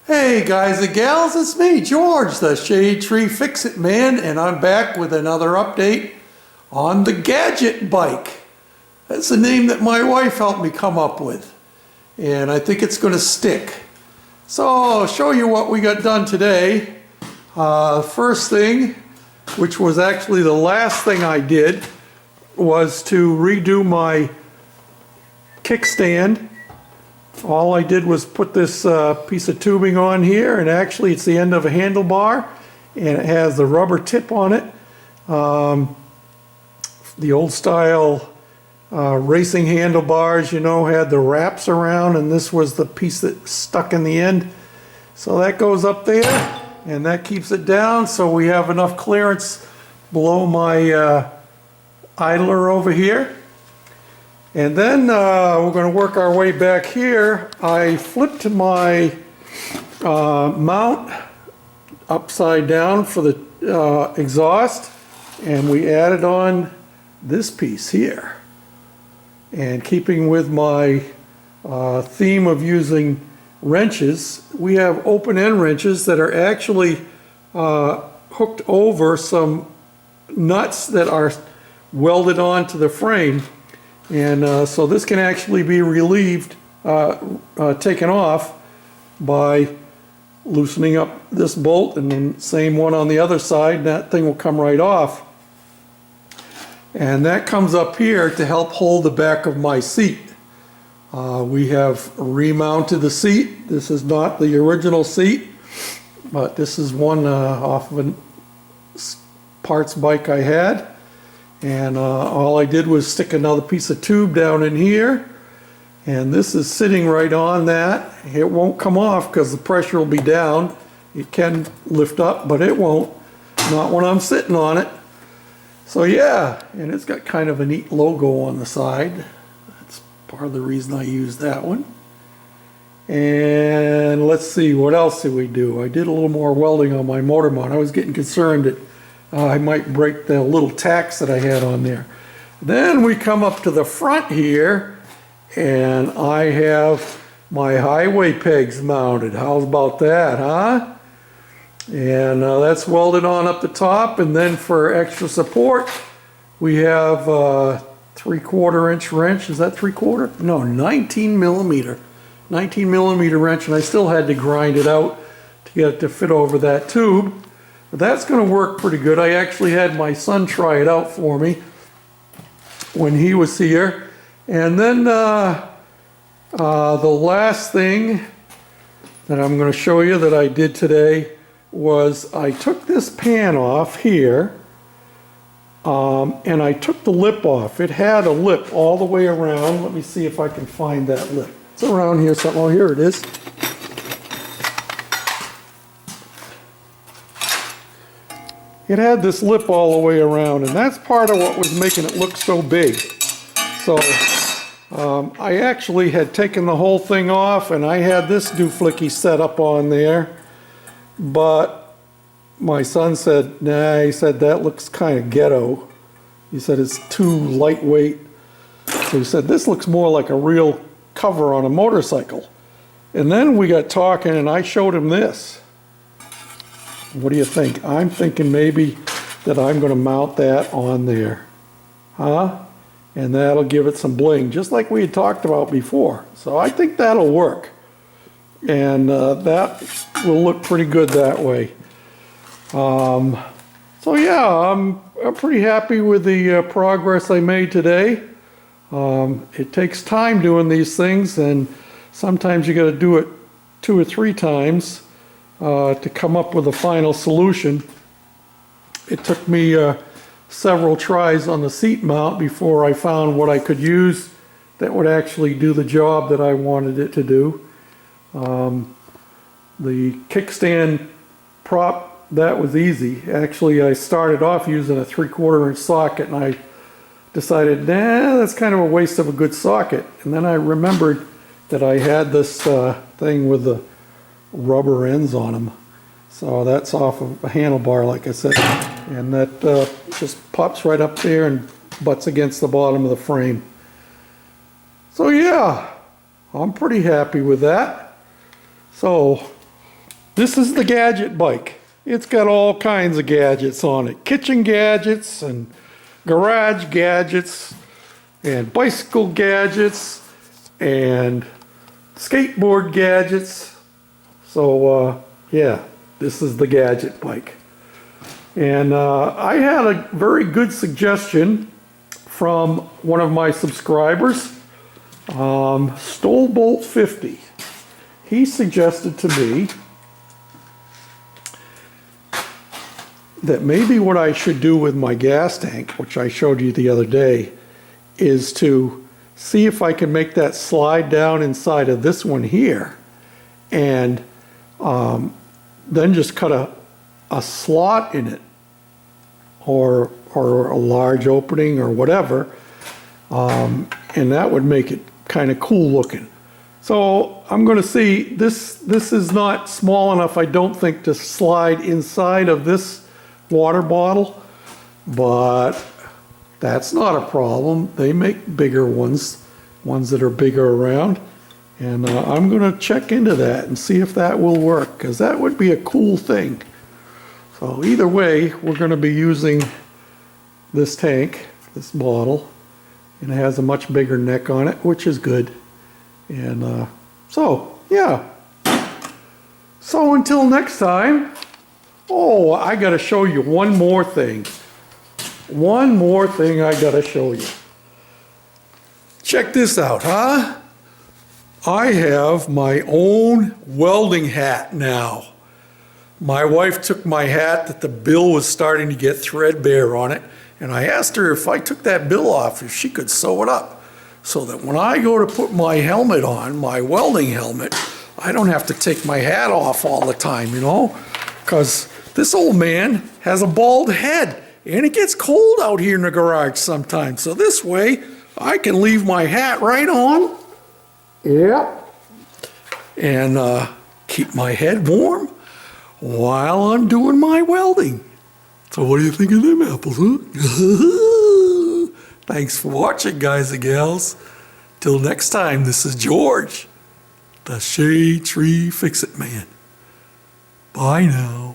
Hey guys and gals, it's me, George, the Shade Tree Fix-It Man, and I'm back with another update on the Gadget bike. That's the name that my wife helped me come up with, and I think it's going to stick. So I'll show you what we got done today. First thing, which was actually the last thing I did, was to redo my kickstand. All I did was put this piece of tubing on here, and actually it's the end of a handlebar, and it has the rubber tip on it. The old style racing handlebars, you know, had the wraps around, and this was the piece that stuck in the end. So that goes up there, and that keeps it down, so we have enough clearance below my idler over here. And then we're going to work our way back here. I flipped my mount upside down for the exhaust, and we added on this piece here. And keeping with my theme of using wrenches, we have open end wrenches that are actually hooked over some nuts that are welded onto the frame. And so this can actually be relieved, taken off by loosening up this bolt, and then same one on the other side, and that thing will come right off. And that comes up here to help hold the back of my seat. We have remounted the seat. This is not the original seat, but this is one off of a parts bike I had. And all I did was stick another piece of tube down in here, and this is sitting right on that. It won't come off because the pressure will be down. It can lift up, but it won't, not when I'm sitting on it. So yeah, and it's got kind of a neat logo on the side. That's part of the reason I used that one. And let's see, what else did we do? I did a little more welding on my motor mount. I was getting concerned that I might break the little tacks that I had on there. Then we come up to the front here, and I have my highway pegs mounted. How about that, huh? And that's welded on up the top, and then for extra support, we have a 3/4 inch wrench. Is that 3/4? No, 19 millimeter. 19 millimeter wrench, and I still had to grind it out to get it to fit over that tube. But that's going to work pretty good. I actually had my son try it out for me when he was here. And then the last thing that I'm going to show you that I did today was I took this pan off here, and I took the lip off. It had a lip all the way around. Let me see if I can find that lip. It's around here somewhere. Oh, here it is. It had this lip all the way around, and that's part of what was making it look so big. So I actually had taken the whole thing off, and I had this dooflicky set up on there, but my son said, nah, he said that looks kind of ghetto. He said it's too lightweight. So he said this looks more like a real cover on a motorcycle. And then we got talking, and I showed him this. What do you think? I'm thinking maybe that I'm going to mount that on there. Huh? And that'll give it some bling, just like we had talked about before. So I think that'll work. And that will look pretty good that way. So yeah, I'm pretty happy with the progress I made today. It takes time doing these things, and sometimes you got to do it 2 or 3 times. To come up with a final solution. It took me several tries on the seat mount before I found what I could use that would actually do the job that I wanted it to do. The kickstand prop, that was easy. Actually, I started off using a 3/4 inch socket, and I decided, nah, that's kind of a waste of a good socket. And then I remembered that I had this thing with the rubber ends on them, so that's off of a handlebar, like I said, and that just pops right up there and butts against the bottom of the frame. So yeah, I'm pretty happy with that. So This is the Gadget bike. It's got all kinds of gadgets on it. Kitchen gadgets and garage gadgets and bicycle gadgets and skateboard gadgets. So yeah, this is the Gadget bike. And I had a very good suggestion from one of my subscribers, Stolebolt50. He suggested to me that maybe what I should do with my gas tank, which I showed you the other day, is to see if I can make that slide down inside of this one here, and then just cut a slot in it, or a large opening or whatever, and that would make it kind of cool looking. So I'm going to see, this is not small enough, I don't think, to slide inside of this water bottle, but that's not a problem. They make bigger ones that are bigger around, and I'm going to check into that and see if that will work, because that would be a cool thing. So either way, we're going to be using this tank, this bottle, and it has a much bigger neck on it, which is good. And so yeah, so until next time. Oh, I gotta show you one more thing. One more thing I gotta show you. Check this out, huh? I have my own welding hat now. My wife took my hat that the bill was starting to get threadbare on it, and I asked her if I took that bill off, if she could sew it up, so that when I go to put my helmet on, my welding helmet, I don't have to take my hat off all the time, you know? Because this old man has a bald head, and it gets cold out here in the garage sometimes. So this way, I can leave my hat right on. Yep. And keep my head warm while I'm doing my welding. So what do you think of them apples, huh? Thanks for watching, guys and gals. Till next time, this is George, the Shade Tree Fix-It Man. Bye now.